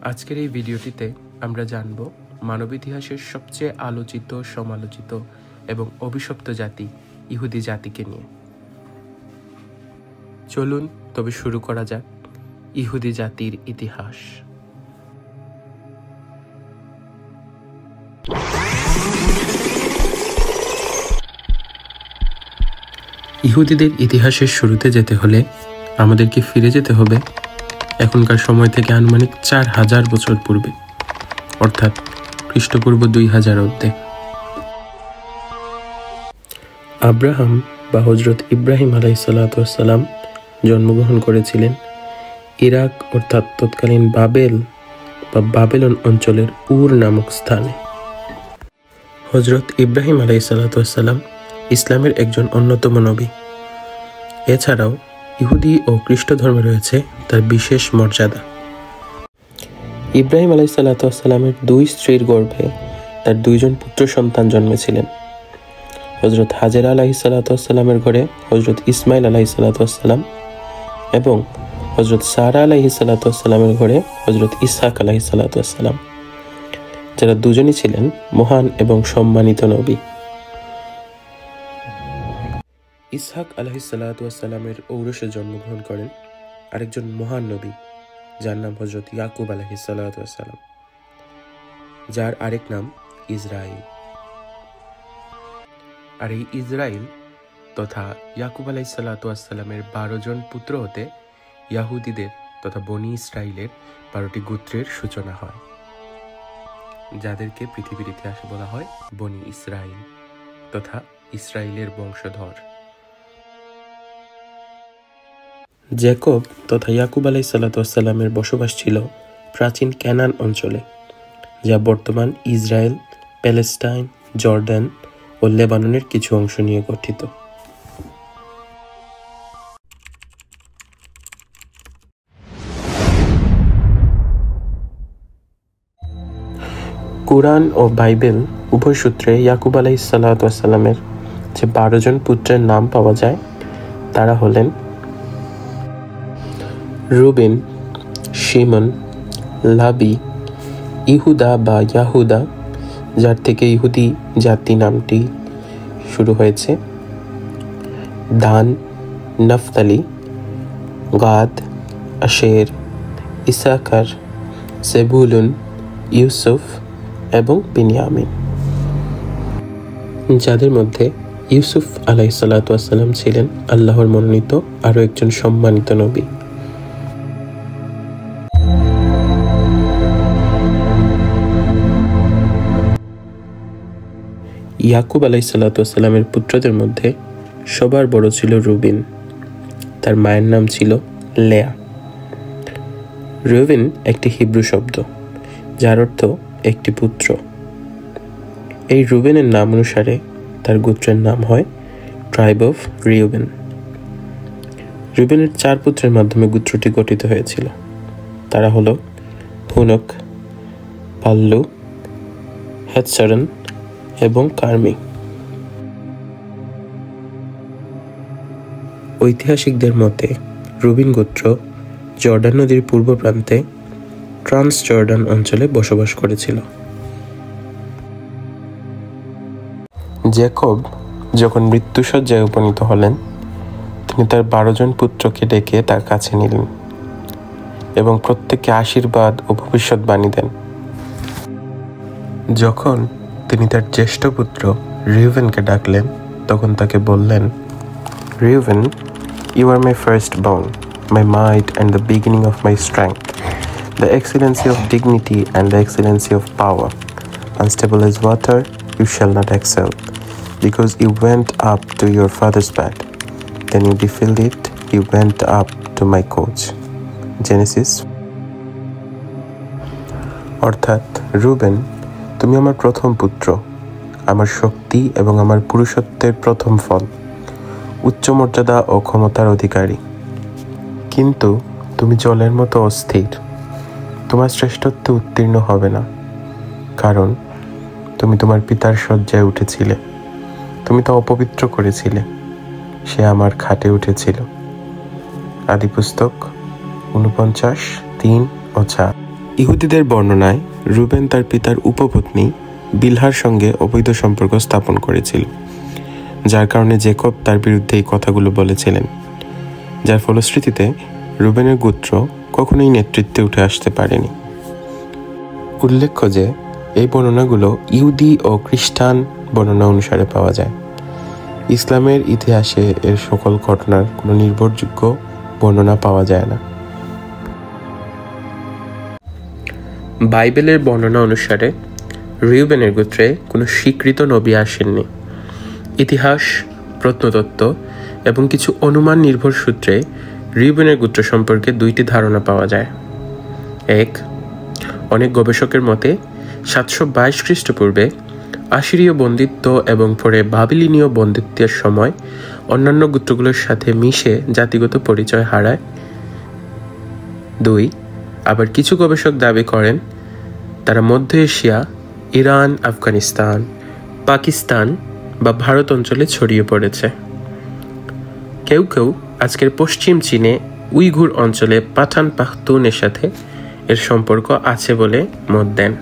আজকের এই ভিডিওটিতে আমরা জানব মানব ইতিহাসের সবচেয়ে আলোচিত, সমালোচিত এবং অভিশপ্ত জাতি ইহুদি জাতিকে নিয়ে। চলুন তবে শুরু করা যাক ইহুদি জাতির ইতিহাস। ইহুদিদের ইতিহাসের শুরুতে যেতে হলে আমাদেরকে ফিরে যেতে হবে এখনকার সময় থেকে আনুমানিক 4000 বছর পূর্বে, অর্থাৎ খ্রিস্টপূর্ব 2000 অব্দে। আব্রাহাম বা হযরত ইব্রাহিম আলাইহিসসালাম জন্মগ্রহণ করেছিলেন ইরাক অর্থাৎ তৎকালীন বাবেল বা বাবেলন অঞ্চলের উর নামক স্থানে। হযরত ইব্রাহিম আলাইহিসসালাম ইসলামের একজন অন্যতম নবী। এছাড়াও ইহুদি ও খ্রিস্ট ধর্মে রয়েছে তার বিশেষ মর্যাদা। ইব্রাহিম আলাইহিসসালামের 2 স্ত্রীর গর্ভে তার 2 জন পুত্র সন্তান জন্মেছিলেন। হযরত হাজেরা আলাইহিসসালামের ঘরে হযরত ইসমাইল আলাইহিসসালাম এবং হযরত সারা আলাইহিসসালামের ঘরে হযরত ইসহাক আলাইহিসসালাম, যারা দুজনই ছিলেন মহান এবং সম্মানিত নবী। ইসহাক আলাইহিসসালামের ঔরসে জন্মগ্রহণ করেন আরেকজন মহান নবী, যার নাম হযরত ইয়াকুব আলাইহিসসালাম, যার আরেক নাম ইসরাইল। আর এই ইসরাইল তথা ইয়াকুব আলাইহিসসালামের 12 জন পুত্র হতে ইয়াহুদিদের তথা বনি ইসরাইলের 12টি গোত্রের সূচনা হয়, যাদেরকে পৃথিবীর ইতিহাসে বলা হয় বনি ইসরাইল তথা ইসরাইলের বংশধর। জ্যাকব তথা ইয়াকুব আলাইহিসসালামের বসবাস ছিল প্রাচীন কানান অঞ্চলে, যা বর্তমান ইসরায়েল, প্যালেস্টাইন, জর্ডান ও লেবাননের কিছু অংশ নিয়ে গঠিত। কুরআন ও বাইবেল উভয় সূত্রে ইয়াকুব আলাইহিসসালামের যে 12 জন পুত্রের নাম পাওয়া যায় তারা হলেন রুবেন, শিমন, লাবি, ইহুদা বা ইয়াহুদা, যার থেকে ইহুদি জাতি নামটি শুরু হয়েছে, দান, নফতালি, গাদ, আশের, ইসাকার, জেবুলুন, ইউসুফ এবং বিনিয়ামিন, যাদের মধ্যে ইউসুফ আলাইহিসসালাম ছিলেন আল্লাহর মনোনীত আরো একজন সম্মানিত নবী। ইয়াকুব আলাইহিসসালামের পুত্রদের মধ্যে সবার বড় ছিল রুবিন। তার মায়ের নাম ছিল লেয়া। রুবিন একটি হিব্রু শব্দ, যার অর্থ একটি পুত্র। এই রুবেনের নাম অনুসারে তার গোত্রের নাম হয় ট্রাইব অফ রিউবেন। রুবেনের 4 পুত্রের মাধ্যমে গোত্রটি গঠিত হয়েছিল। তারা হলো হুনক, পাল্লু, হেৎসারন এবং কার্মি। ঐতিহাসিকদের মতে রুবিন গোত্র জর্ডান নদীর পূর্ব প্রান্তে ট্রান্স জর্ডান অঞ্চলে বসবাস করেছিল। জ্যাকব যখন মৃত্যুশয্যায় উপনীত হলেন, তিনি তার 12 জন পুত্রকে ডেকে তার কাছে নিলেন এবং প্রত্যেককে আশীর্বাদ ও ভবিষ্যৎবাণী দেন। যখন তিনি তার জ্যেষ্ঠ পুত্র রিউভেনকে ডাকলেন, তখন তাকে বললেন, Reuben, you are my first born, my might and the beginning of my strength, the excellency of dignity and the excellency of power. Unstable as water, you shall not excel, because you went up to your father's bed. Then you defiled it, you went up to my couch. Genesis। অর্থাৎ, Ruben, তুমি আমার প্রথম পুত্র, আমার শক্তি এবং আমার পুরুষত্বের প্রথম ফল, উচ্চ মর্যাদা ও ক্ষমতার অধিকারী। কিন্তু তুমি জলের মতো অস্থির, তোমার শ্রেষ্ঠত্বে উত্তীর্ণ হবে না, কারণ তুমি তোমার পিতার শয্যায় উঠেছিলে, তুমি তা অপবিত্র করেছিলে, সে আমার খাটে উঠেছিল। আদিপুস্তক 49:3 ও 4। ইহুদিদের বর্ণনায় রুবেন তার পিতার উপপত্নী বিলহার সঙ্গে অবৈধ সম্পর্ক স্থাপন করেছিল, যার কারণে জেকব তার বিরুদ্ধে এই কথাগুলো বলেছিলেন, যার ফলশ্রুতিতে রুবেনের গোত্র কখনোই নেতৃত্বে উঠে আসতে পারেনি। উল্লেখ্য যে এই বর্ণনাগুলো ইহুদি ও খ্রিস্টান বর্ণনা অনুসারে পাওয়া যায়। ইসলামের ইতিহাসে এর সকল ঘটনার কোনো নির্ভরযোগ্য বর্ণনা পাওয়া যায় না। বাইবেলের বর্ণনা অনুসারে রিউবেনের গোত্রে কোনো স্বীকৃত নবী আসেননি। ইতিহাস, প্রত্নতত্ত্ব এবং কিছু অনুমান নির্ভর সূত্রে রিউবেনের গোত্র সম্পর্কে দুইটি ধারণা পাওয়া যায়। এক, অনেক গবেষকের মতে 722 খ্রিস্টপূর্বে আশিরীয় বন্দিত্ব এবং পরে বাবিলিনীয় বন্দিত্বের সময় অন্যান্য গোত্রগুলোর সাথে মিশে জাতিগত পরিচয় হারায়। 2, আবার কিছু গবেষক দাবি করেন তারা মধ্য এশিয়া, ইরান, আফগানিস্তান, পাকিস্তান বা ভারত অঞ্চলে ছড়িয়ে পড়েছে। কেউ কেউ আজকের পশ্চিম চীনে উইঘুর অঞ্চলে পাঠান পাখতুনের সাথে এর সম্পর্ক আছে বলে মত দেন।